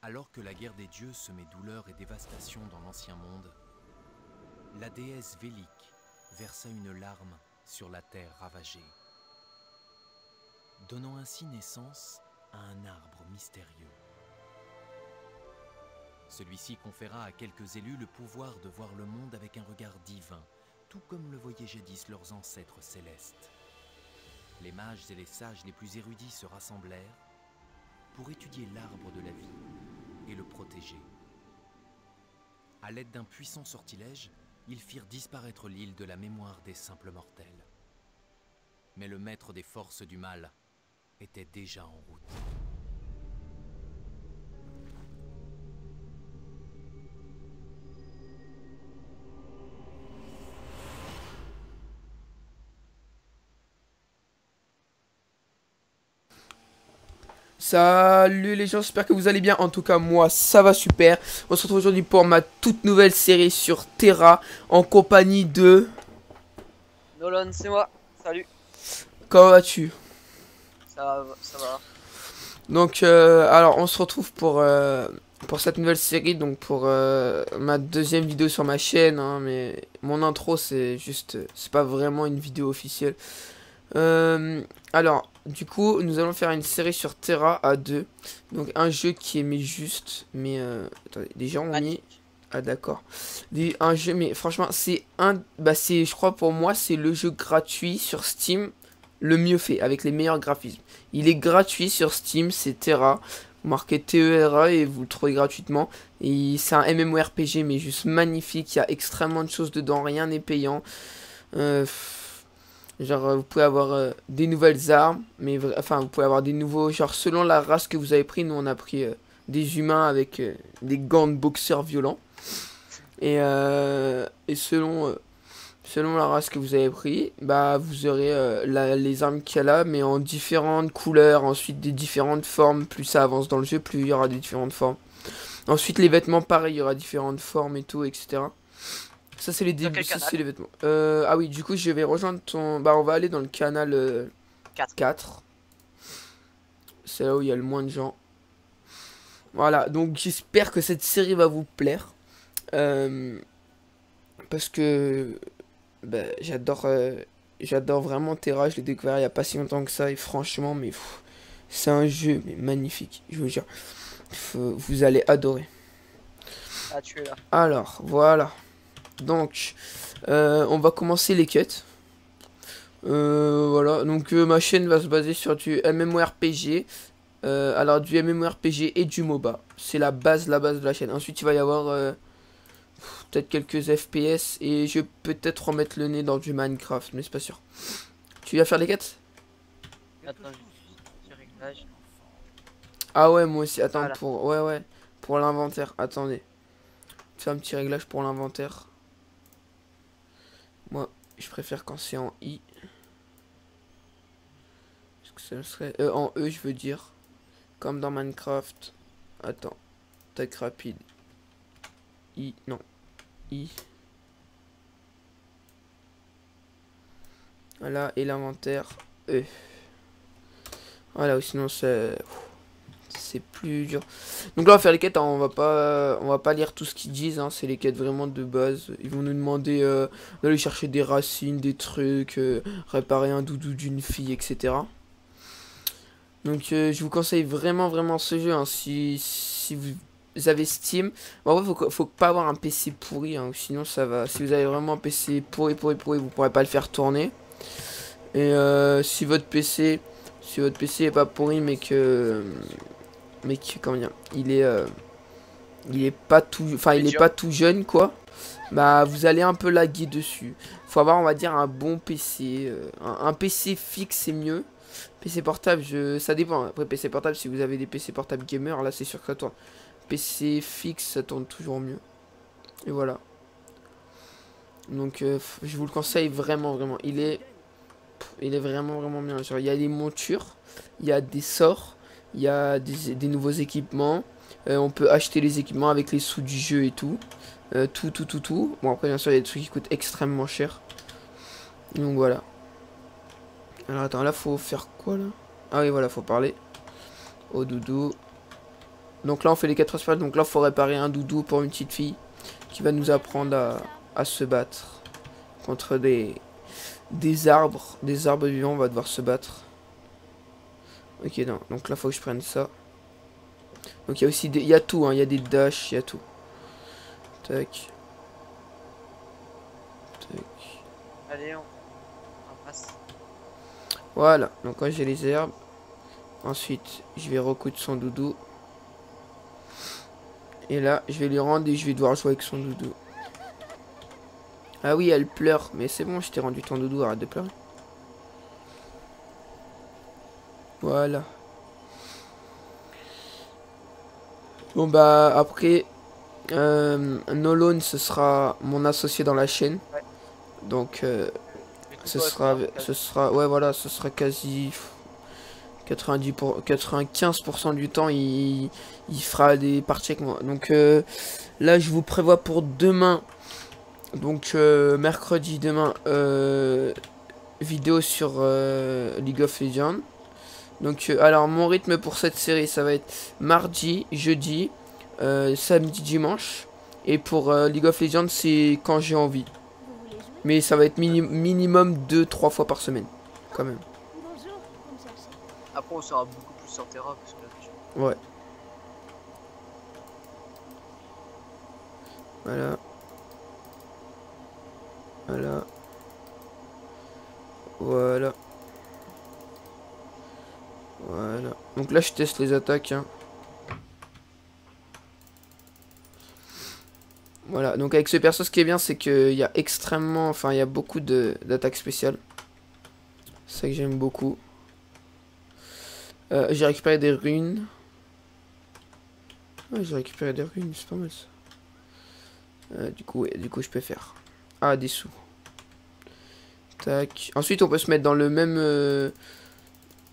Alors que la guerre des dieux semait douleur et dévastation dans l'ancien monde, la déesse Vélique versa une larme sur la terre ravagée, donnant ainsi naissance à un arbre mystérieux. Celui-ci conféra à quelques élus le pouvoir de voir le monde avec un regard divin, tout comme le voyaient jadis leurs ancêtres célestes. Les mages et les sages les plus érudits se rassemblèrent pour étudier l'arbre de la vie et le protéger. À l'aide d'un puissant sortilège, ils firent disparaître l'île de la mémoire des simples mortels. Mais le maître des forces du mal était déjà en route. Salut les gens, j'espère que vous allez bien. En tout cas, moi, ça va super. On se retrouve aujourd'hui pour ma toute nouvelle série sur Terra en compagnie de... Nolan, c'est moi. Salut. Comment vas-tu? Ça va. Donc, alors, on se retrouve pour cette nouvelle série, donc pour ma deuxième vidéo sur ma chaîne. Hein, mais mon intro, c'est juste... c'est pas vraiment une vidéo officielle. Alors, du coup, nous allons faire une série sur Terra à 2. Donc, un jeu qui est mais juste. Mais, attendez, déjà on mis... Ah, d'accord. Un jeu, mais franchement, c'est un... Bah, c'est, je crois, pour moi, c'est le jeu gratuit sur Steam le mieux fait, avec les meilleurs graphismes. Il est gratuit sur Steam, c'est Terra. Vous marquez TERA et vous le trouvez gratuitement. Et c'est un MMORPG, mais juste magnifique. Il y a extrêmement de choses dedans, rien n'est payant. Genre, vous pouvez avoir des nouvelles armes, mais enfin, vous pouvez avoir des nouveaux, genre, selon la race que vous avez pris, nous on a pris des humains avec des gants de boxeurs violents. Et selon la race que vous avez pris, bah, vous aurez les armes qu'il y a là, mais en différentes couleurs, ensuite des différentes formes. Plus ça avance dans le jeu, plus il y aura des différentes formes. Ensuite, les vêtements, pareil, il y aura différentes formes et tout, etc. Ça c'est les débuts, ça c'est les vêtements. Ah oui, du coup je vais rejoindre ton... Bah on va aller dans le canal 4. C'est là où il y a le moins de gens. Voilà, donc j'espère que cette série va vous plaire. Parce que... Bah, j'adore vraiment Terra, je l'ai découvert il n'y a pas si longtemps que ça. Et franchement, mais c'est un jeu mais magnifique, je vous jure. Vous allez adorer. Ah, tu es là. Alors, voilà. Donc, on va commencer les quêtes. Voilà, donc ma chaîne va se baser sur du MMORPG. Alors, du MMORPG et du MOBA. C'est la base de la chaîne. Ensuite, il va y avoir peut-être quelques FPS. Et je vais peut-être remettre le nez dans du Minecraft, mais c'est pas sûr. Tu viens faire les quêtes? Attends, je suis réglage. Ah ouais, moi aussi. Attends, Voilà. ouais. Pour l'inventaire. Attendez. Fais un petit réglage pour l'inventaire. Moi, je préfère quand c'est en I. Parce que ça serait... en E, je veux dire. Comme dans Minecraft. Attends. Tac rapide. I. Non. I. Voilà. Et l'inventaire. E. Voilà. Ou sinon, c'est plus dur. Donc là, on va faire les quêtes. Hein, on va pas lire tout ce qu'ils disent. Hein, c'est les quêtes vraiment de base. Ils vont nous demander d'aller chercher des racines, des trucs, réparer un doudou d'une fille, etc. Donc je vous conseille vraiment ce jeu. Hein, si vous avez Steam. Bon, en vrai, faut pas avoir un PC pourri. Hein, sinon, ça va. Si vous avez vraiment un PC pourri, vous pourrez pas le faire tourner. Et si votre PC est pas pourri, mais que comment dire, il est pas tout, enfin il est pas tout jeune quoi, bah vous allez un peu laguer dessus. Faut avoir, on va dire, un bon PC, un PC fixe c'est mieux. PC portable, ça dépend. Après PC portable, si vous avez des PC portables gamer, là c'est sûr que ça tourne. PC fixe ça tourne toujours mieux. Et voilà. Donc je vous le conseille vraiment. Il est vraiment bien. Genre, il y a des montures, il y a des sorts, il y a des nouveaux équipements. On peut acheter les équipements avec les sous du jeu et tout. Tout. Bon, après, bien sûr, il y a des trucs qui coûtent extrêmement cher. Donc voilà. Alors attends, là, faut faire quoi là? Ah oui, voilà, faut parler au doudou. Donc là, on fait les quêtes principales. Donc là, il faut réparer un doudou pour une petite fille qui va nous apprendre à se battre contre des arbres. Des arbres vivants, on va devoir se battre. Ok, non. Donc là, faut que je prenne ça. Donc il y a aussi il y a tout, hein. Il y a des dashs, il y a tout. Tac. Tac. Allez, on passe. Voilà. Donc là, j'ai les herbes. Ensuite, je vais recoudre son doudou. Et là, je vais lui rendre et je vais devoir jouer avec son doudou. Ah oui, elle pleure. Mais c'est bon, je t'ai rendu ton doudou, arrête de pleurer. Voilà. Bon bah, après, Nolone, ce sera mon associé dans la chaîne. Ouais. Donc, Mais ce toi, sera, ouais voilà, ce sera quasi 95% du temps, il fera des parties avec moi. Donc là, je vous prévois pour demain, donc mercredi demain, vidéo sur League of Legends. Donc alors mon rythme pour cette série, ça va être mardi, jeudi, samedi, dimanche. Et pour League of Legends, c'est quand j'ai envie. Mais ça va être minimum 2-3 fois par semaine, quand même. après, on sera beaucoup plus sur Terra parce que là, Ouais. Voilà. Voilà. Voilà. Voilà. Donc là, je teste les attaques, hein. Voilà. Donc avec ce perso, ce qui est bien, c'est qu'il y a extrêmement... Enfin, il y a beaucoup d'attaques spéciales. C'est ça que j'aime beaucoup. J'ai récupéré des runes. Ouais, j'ai récupéré des runes, c'est pas mal ça. Du coup, je peux faire. Ah, des sous. Tac. Ensuite, on peut se mettre dans le même...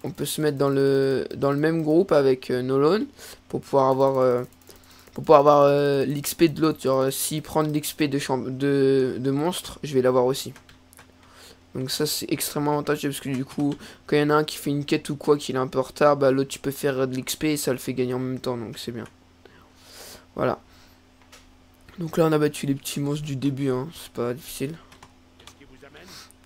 on peut se mettre dans le même groupe avec Nolone pour pouvoir avoir... l'XP de l'autre. Genre, s'il prend de l'XP de monstre, je vais l'avoir aussi. Donc ça c'est extrêmement avantageux parce que du coup quand il y en a un qui fait une quête ou quoi qu'il est un peu en retard, bah l'autre tu peux faire de l'XP et ça le fait gagner en même temps, donc c'est bien. Voilà. Donc là on a battu les petits monstres du début, hein, c'est pas difficile.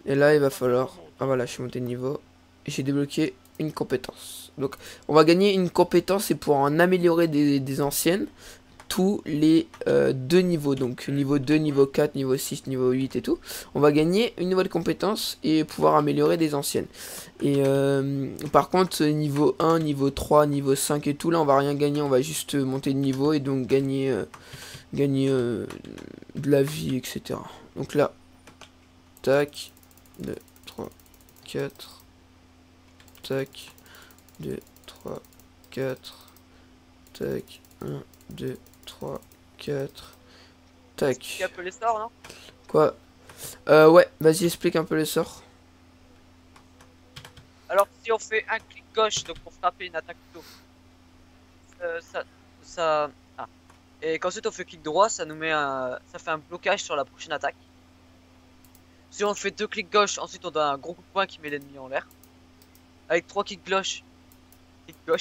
Et là il va falloir... Ah voilà, je suis monté de niveau. Et j'ai débloqué une compétence. Donc on va gagner une compétence et pour en améliorer des anciennes. Tous les 2 niveaux, donc niveau 2, niveau 4, niveau 6, niveau 8 et tout, on va gagner une nouvelle compétence et pouvoir améliorer des anciennes. Et par contre, niveau 1, niveau 3, niveau 5 et tout, là on va rien gagner, on va juste monter de niveau et donc gagner, de la vie, etc. Donc là, tac, 2, 3, 4, tac, 2, 3, 4, tac, 1, 2, 3, 4, tac. tu un peu les sorts, non? Quoi? Ouais, vas-y, explique un peu les sorts. Alors, si on fait un clic gauche, donc pour frapper une attaque plutôt, ah. Et qu'ensuite on fait clic droit, ça nous met ça fait un blocage sur la prochaine attaque. Si on fait 2 clics gauche, ensuite on donne un gros coup de poing qui met l'ennemi en l'air. Avec 3 clics gauche,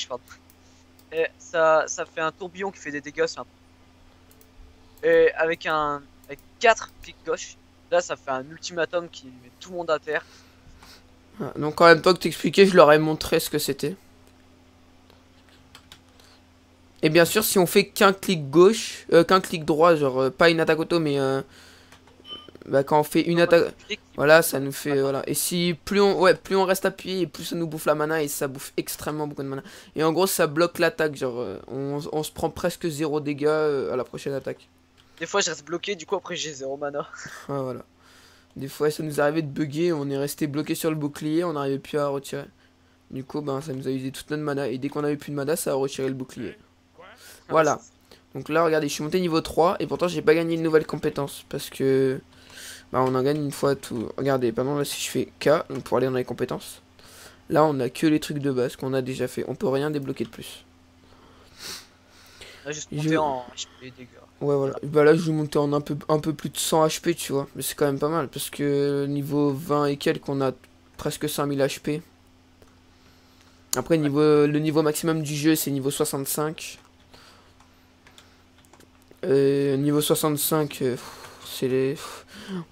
pardon. Et ça fait un tourbillon qui fait des dégâts, c'est un... Et avec 4 clics gauche, là ça fait un ultimatum qui met tout le monde à terre. Ah, donc en même temps que t'expliquais, je leur ai montré ce que c'était. Et bien sûr, si on fait qu'un clic gauche, qu'un clic droit, genre pas une attaque auto, mais bah, quand on fait une attaque, voilà, ça nous fait, voilà. Et si plus on reste appuyé, et plus ça nous bouffe la mana et ça bouffe extrêmement beaucoup de mana. Et en gros, ça bloque l'attaque, genre on se prend presque 0 dégâts à la prochaine attaque. Des fois je reste bloqué, du coup après j'ai 0 mana. Ah, voilà. Des fois, ça nous arrivait de bugger, on est resté bloqué sur le bouclier, on n'arrivait plus à retirer. Du coup, ben, ça nous a usé toute notre mana. Et dès qu'on avait plus de mana, ça a retiré le bouclier. Voilà. Donc là, regardez, je suis monté niveau 3 et pourtant, j'ai pas gagné une nouvelle compétence. Parce que, bah, on en gagne une fois tout. Regardez, par exemple, là, si je fais K, donc pour aller dans les compétences, là, on a que les trucs de base qu'on a déjà fait. On peut rien débloquer de plus. Là, juste monter en HP dégâts. Ouais, voilà. Bah là, je vais monter en un peu plus de 100 HP, tu vois. Mais c'est quand même pas mal. Parce que niveau 20 et quelques, on a presque 5000 HP. Après, le niveau maximum du jeu, c'est niveau 65. Niveau 65, c'est les...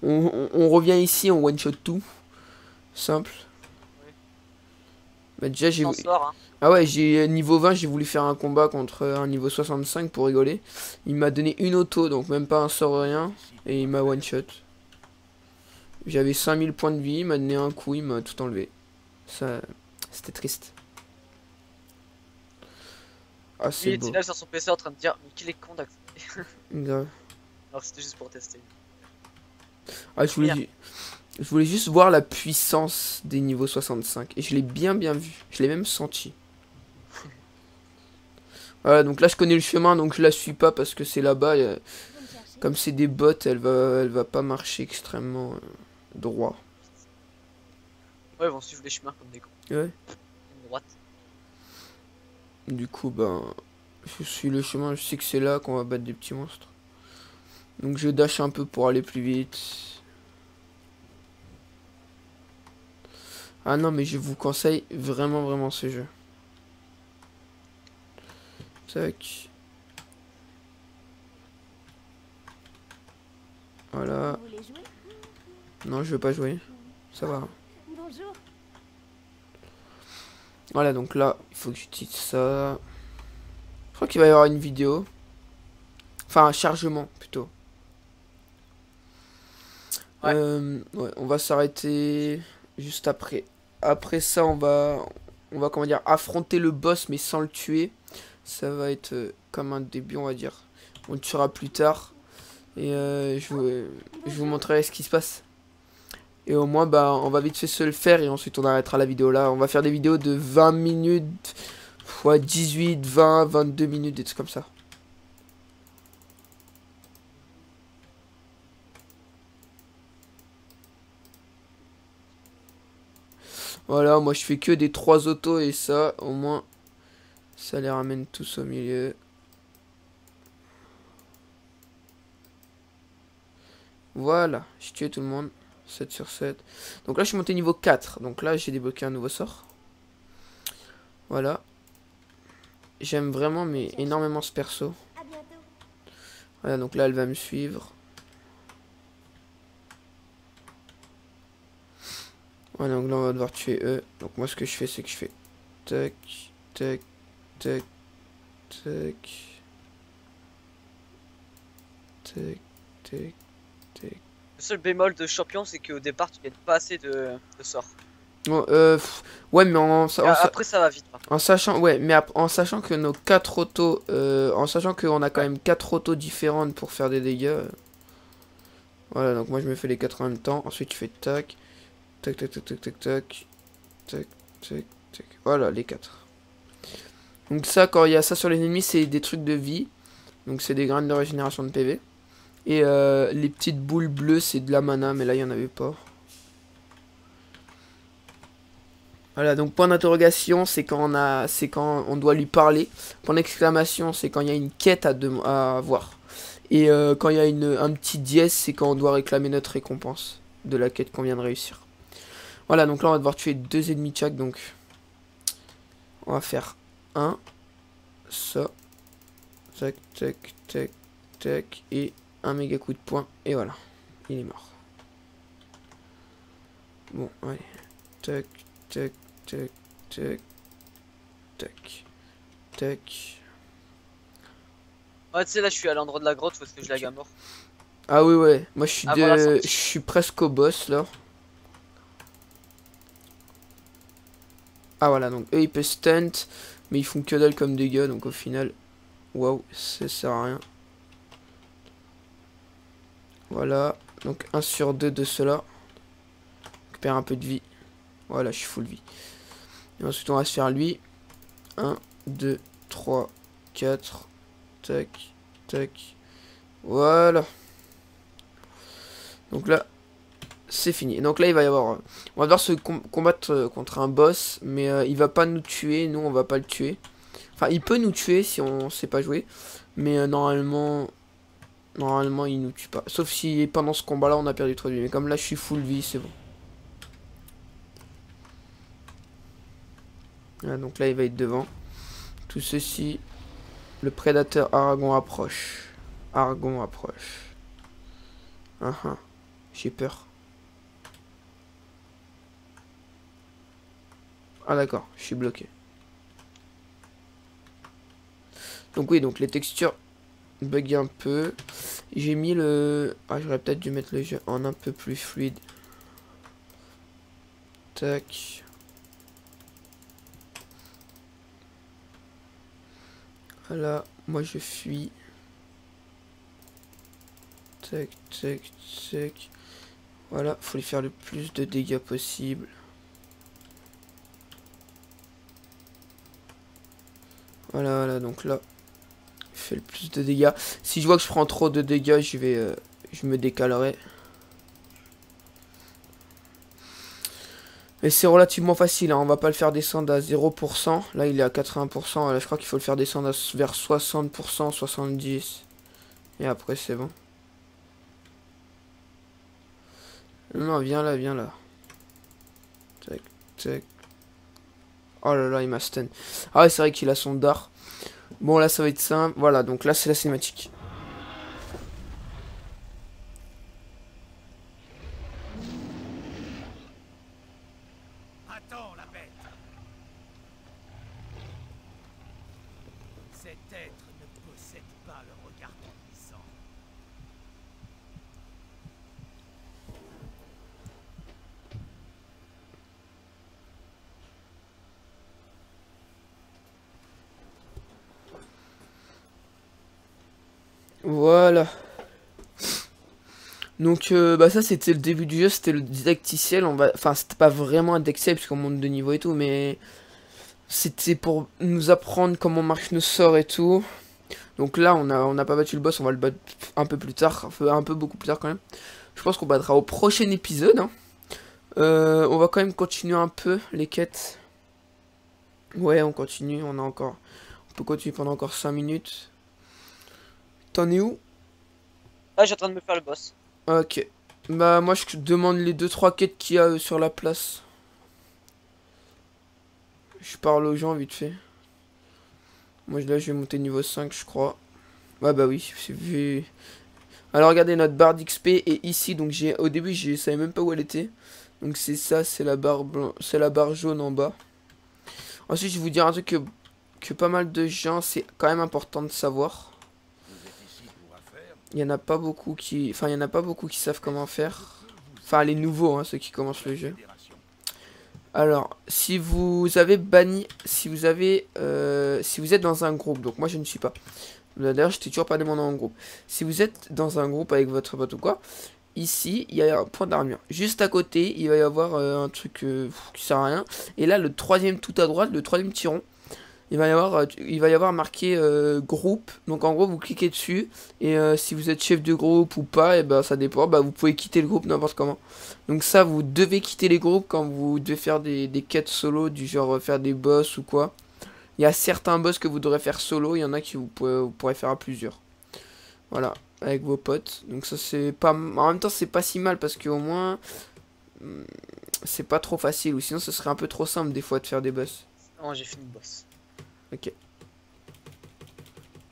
On revient ici, on one shot tout. Simple. Oui. Bah déjà j'ai... S'en sort, hein. Ah ouais, j'ai niveau 20, j'ai voulu faire un combat contre un niveau 65 pour rigoler. Il m'a donné une auto, donc même pas un sort rien. Et il m'a one shot. J'avais 5000 points de vie, il m'a donné un coup, il m'a tout enlevé. Ça, c'était triste. Ah, Lui, c'est il beau. était là sur son PC en train de dire mais qu'il est con d'accepter. Grave. Alors c'était juste pour tester. Ah, je voulais juste voir la puissance des niveaux 65. Et je l'ai bien vu. Je l'ai même senti. Voilà, donc là je connais le chemin, donc je la suis pas parce que c'est là-bas. Comme c'est des bots, elle va pas marcher extrêmement droit. Ouais, ils vont suivre les chemins comme des cons. Ouais. Une droite. Du coup, ben, je suis le chemin, je sais que c'est là qu'on va battre des petits monstres. Donc je dash un peu pour aller plus vite. Ah non, mais je vous conseille vraiment ce jeu. Tac. Voilà. Vous voulez jouer? Non, je veux pas jouer. Ça va. Bonjour. Voilà, donc là, il faut que j'utilise ça. Je crois qu'il va y avoir une vidéo. Enfin, un chargement, plutôt. Ouais. Ouais, on va s'arrêter juste après. Après ça, on va comment dire, affronter le boss, mais sans le tuer. Ça va être comme un début, on va dire. On le tuera plus tard. Et je vous montrerai ce qui se passe. Et au moins, bah, on va vite fait se le faire et ensuite on arrêtera la vidéo là. On va faire des vidéos de 20 minutes, ouais, 18, 20, 22 minutes, des trucs comme ça. Voilà, moi je fais que des 3 autos et ça, au moins, ça les ramène tous au milieu. Voilà, j'ai tué tout le monde. 7 sur 7. Donc là, je suis monté niveau 4. Donc là, j'ai débloqué un nouveau sort. Voilà. J'aime vraiment, mais énormément ce perso. À bientôt. Voilà, donc là, elle va me suivre. Voilà, donc là, on va devoir tuer eux. Donc moi, ce que je fais, c'est que je fais... Tac, tac, tac, tac. Tac, tac, tac. Le seul bémol de champion, c'est qu'au départ, tu gagnes pas assez de sorts. Bon, ouais, mais Après, ça va vite. en sachant, ouais, mais en sachant que nos 4 autos, en sachant qu'on a quand même 4 autos différentes pour faire des dégâts. Voilà, donc moi je me fais les 4 en même temps. Ensuite, tu fais tac, tac, tac, tac, tac, tac, tac, tac, tac, tac. Voilà, les 4. Donc ça, quand il y a ça sur les ennemis, c'est des trucs de vie. Donc c'est des graines de régénération de PV. Et les petites boules bleues, c'est de la mana, mais là, il n'y en avait pas. Voilà, donc point d'interrogation, c'est quand on doit lui parler. Point d'exclamation, c'est quand il y a une quête à voir. Et quand il y a un petit dièse, c'est quand on doit réclamer notre récompense de la quête qu'on vient de réussir. Voilà, donc là, on va devoir tuer 2 ennemis chaque, donc on va faire ça. Tac, tac, tac, tac, et un méga coup de poing, et voilà, il est mort. Bon, allez, tac, tac, tac, tac, tac, tac. Ouais, tu sais, là, je suis à l'endroit de la grotte parce que je lag à mort. Ah oui, ouais, moi je suis, Avant la sortie. je suis presque au boss, là. Ah voilà, donc eux ils peuvent stunt, mais ils font que dalle comme dégâts, donc au final, waouh, ça sert à rien. Voilà, donc 1 sur 2 de cela. Récupère un peu de vie. Voilà, je suis full vie. Et ensuite, on va se faire lui. 1, 2, 3, 4. Tac, tac. Voilà. Donc là, c'est fini. Donc là, il va y avoir... on va devoir se combattre contre un boss. Mais il va pas nous tuer. Nous, on va pas le tuer. Enfin, il peut nous tuer si on sait pas jouer. Mais normalement... Normalement, il nous tue pas. Sauf si pendant ce combat-là, on a perdu trop de vie. Mais comme là, je suis full vie, c'est bon. Voilà, donc là, il va être devant. Tout ceci, le prédateur Aragon approche. Argon approche. J'ai peur. Ah d'accord, je suis bloqué. Donc oui, donc les textures bug un peu. J'ai mis le... Ah, j'aurais peut-être dû mettre le jeu en un peu plus fluide. Tac. Voilà, moi je fuis. Tac, tac, tac. Voilà, faut lui faire le plus de dégâts possible. Voilà, voilà, donc là, je fais le plus de dégâts. Si je vois que je prends trop de dégâts, je me décalerai. Mais c'est relativement facile, hein. On va pas le faire descendre à 0%. Là, il est à 80%. Là, je crois qu'il faut le faire descendre vers 60%, 70%. Et après, c'est bon. Non, viens là, viens là. Tac, tac. Oh là là, il m'a stun. Ah ouais, c'est vrai qu'il a son dard. Bon, là, ça va être simple. Voilà, donc là, c'est la cinématique. Attends, la bête. Cet être ne possède pas le regard puissant. Voilà. Donc bah ça c'était le début du jeu, c'était le didacticiel, enfin c'était pas vraiment un didacticiel puisqu'on monte de niveau et tout, mais c'était pour nous apprendre comment marchent nos sorts et tout. Donc là on n'a pas battu le boss, on va le battre un peu plus tard, un peu beaucoup plus tard quand même. Je pense qu'on battra au prochain épisode, hein. On va quand même continuer un peu les quêtes. Ouais, on continue, on peut continuer pendant encore 5 minutes. T'en es où? Là, j'ai en train de me faire le boss. Ok. Bah moi je demande les 2-3 quêtes qu'il y a sur la place. Je parle aux gens vite fait. Moi là je vais monter niveau 5 je crois. Ouais bah oui, c'est vu. Alors regardez notre barre d'XP est ici, donc au début je savais même pas où elle était. Donc c'est ça, c'est la barre jaune en bas. Ensuite je vais vous dire un truc que pas mal de gens, c'est quand même important de savoir. Il y en a pas beaucoup qui... Enfin, il y en a pas beaucoup qui savent comment faire. Enfin, les nouveaux, hein, ceux qui commencent le jeu. Alors, si vous avez banni... Si vous êtes dans un groupe, donc moi je ne suis pas. D'ailleurs, je t'ai toujours pas demandé en groupe. Si vous êtes dans un groupe avec votre pote ou quoi, ici, il y a un point d'armure. Juste à côté, il va y avoir un truc qui sert à rien. Et là, le troisième tout à droite, le troisième petit rond, il va y avoir marqué groupe. Donc en gros vous cliquez dessus et si vous êtes chef de groupe ou pas, et ben ça dépend, bah vous pouvez quitter le groupe n'importe comment. Donc ça vous devez quitter les groupes quand vous devez faire des quêtes solo, du genre faire des boss ou quoi. Il y a certains boss que vous devrez faire solo, il y en a qui vous pourrez faire à plusieurs. Voilà, avec vos potes. Donc ça c'est pas... En même temps c'est pas si mal parce qu'au moins c'est pas trop facile, ou sinon ce serait un peu trop simple des fois de faire des boss. Non, j'ai fini le boss. Ok.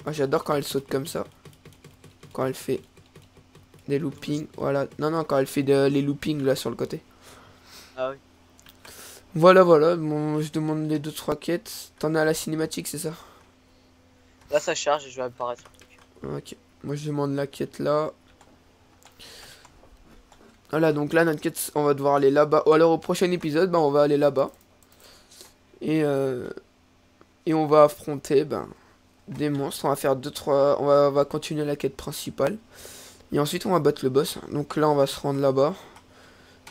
Moi j'adore quand elle saute comme ça. Quand elle fait des loopings. Voilà. Non, non, quand elle fait les loopings là sur le côté. Ah oui. Voilà, voilà. Bon, je demande les 2-3 quêtes. T'en as à la cinématique, c'est ça? Là, ça charge et je vais apparaître le truc. Ok. Moi je demande la quête là. Voilà, donc là notre quête, on va devoir aller là-bas. Ou alors au prochain épisode, bah, on va aller là-bas. Et on va affronter des monstres. On va faire 2-3... On va continuer la quête principale. Et ensuite on va battre le boss. Donc là on va se rendre là-bas.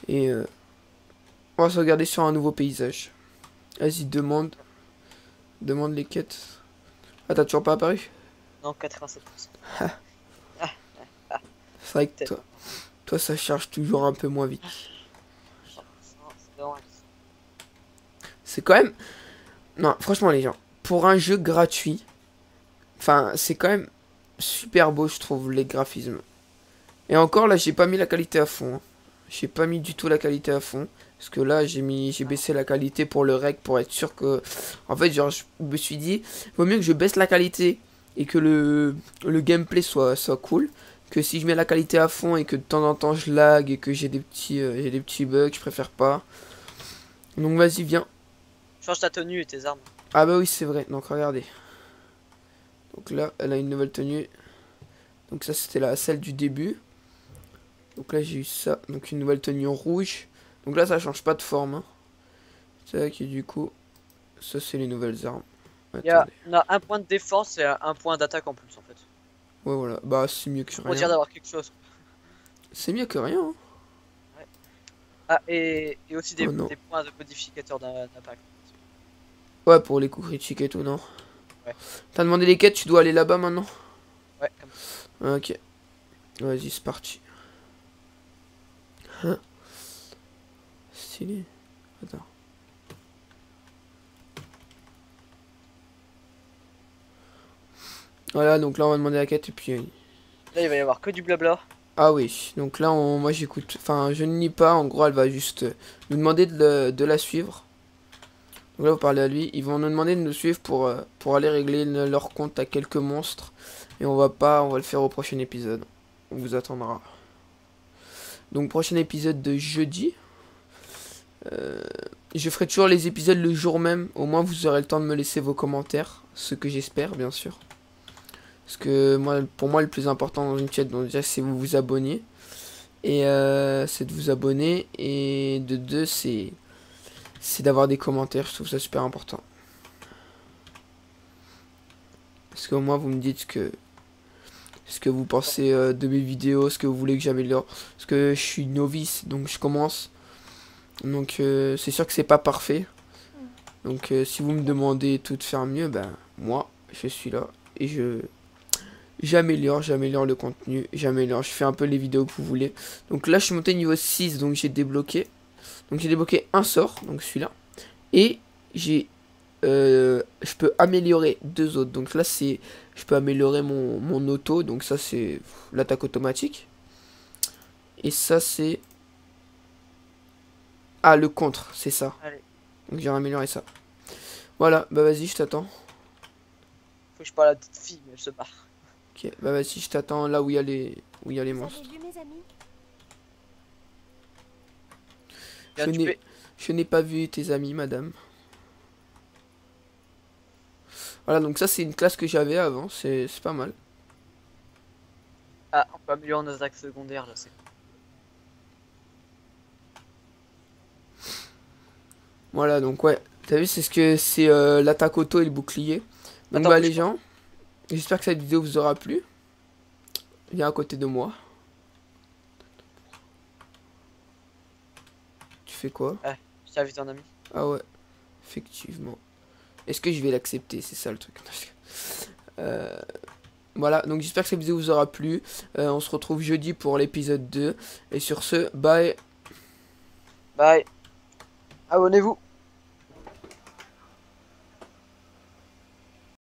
Et on va se regarder sur un nouveau paysage. Vas-y, demande les quêtes. Ah, t'as toujours pas apparu? Non, 87%. C'est vrai que toi ça charge toujours un peu moins vite. C'est quand même... Non, franchement les gens, pour un jeu gratuit, enfin c'est quand même super beau je trouve les graphismes. Et encore là j'ai pas mis la qualité à fond, hein. J'ai pas mis du tout la qualité à fond. Parce que là j'ai baissé la qualité pour le rec pour être sûr que... En fait genre je me suis dit, vaut mieux que je baisse la qualité et que le gameplay soit cool. Que si je mets la qualité à fond et que de temps en temps je lag et que j'ai des petits bugs, je préfère pas. Donc vas-y, viens. Change ta tenue et tes armes. Ah bah oui, c'est vrai. Donc regardez. Donc là, elle a une nouvelle tenue. Donc ça, c'était celle du début. Donc là, j'ai eu ça. Donc une nouvelle tenue en rouge. Donc là, ça change pas de forme. Hein. C'est qui du coup, ça c'est les nouvelles armes. Attendez. On a un point de défense et un point d'attaque en plus en fait. Ouais, voilà. Bah, c'est mieux que Faut dire rien. d'avoir quelque chose. C'est mieux que rien. Hein. Ah, et aussi des, Oh non. des points de modificateur d'impact. Ouais, pour les coups critiques et tout, non? Ouais. T'as demandé les quêtes, tu dois aller là-bas maintenant? Ouais, comme ça. Ok. Vas-y, c'est parti. Hein? Stylé. Attends. Voilà, donc là on va demander la quête et puis... Là, il va y avoir que du blabla. Ah oui, donc là moi j'écoute, enfin je ne lis pas, en gros elle va juste nous demander de la suivre. Donc là vous parlez à lui, ils vont nous demander de nous suivre pour aller régler leur compte à quelques monstres. Et on va le faire au prochain épisode. On vous attendra. Donc prochain épisode de jeudi. Je ferai toujours les épisodes le jour même, au moins vous aurez le temps de me laisser vos commentaires, ce que j'espère bien sûr. Parce que pour moi le plus important dans une chaîne, donc déjà c'est vous vous abonniez. Et c'est de vous abonner. Et de deux c'est d'avoir des commentaires, je trouve ça super important. Parce qu'au moins vous me dites ce que vous pensez de mes vidéos, ce que vous voulez que j'améliore. Parce que je suis novice, donc je commence. Donc c'est sûr que c'est pas parfait. Donc si vous me demandez tout de faire mieux, ben moi je suis là. Et j'améliore le contenu, je fais un peu les vidéos que vous voulez. Donc là je suis monté niveau 6, donc j'ai débloqué. Donc j'ai débloqué un sort, donc celui-là. Et je peux améliorer deux autres. Donc là je peux améliorer mon auto, donc ça c'est l'attaque automatique. Et ça c'est... Ah, le contre, c'est ça. Allez, Donc j'ai amélioré ça. Voilà, bah vas-y, je t'attends. faut que je parle à la petite fille, mais elle se barre. Ok, bah vas-y, je t'attends là où il y a les Vous monstres. avez vu mes amis? Bien, Je n'ai pas vu tes amis, madame. Voilà, donc ça c'est une classe que j'avais avant, c'est pas mal. Ah, on peut améliorer nos attaques secondaires là, c'est. Voilà, donc ouais, t'as vu, c'est ce que c'est l'attaque auto et le bouclier. Donc Attends, bah bouge les gens, j'espère que cette vidéo vous aura plu. Viens à côté de moi. Tu fais quoi? Je t'invite un ami. Ah ouais, effectivement. Est-ce que je vais l'accepter? C'est ça le truc. Voilà, donc j'espère que cette vidéo vous aura plu. On se retrouve jeudi pour l'épisode 2. Et sur ce, bye. Bye. Abonnez-vous.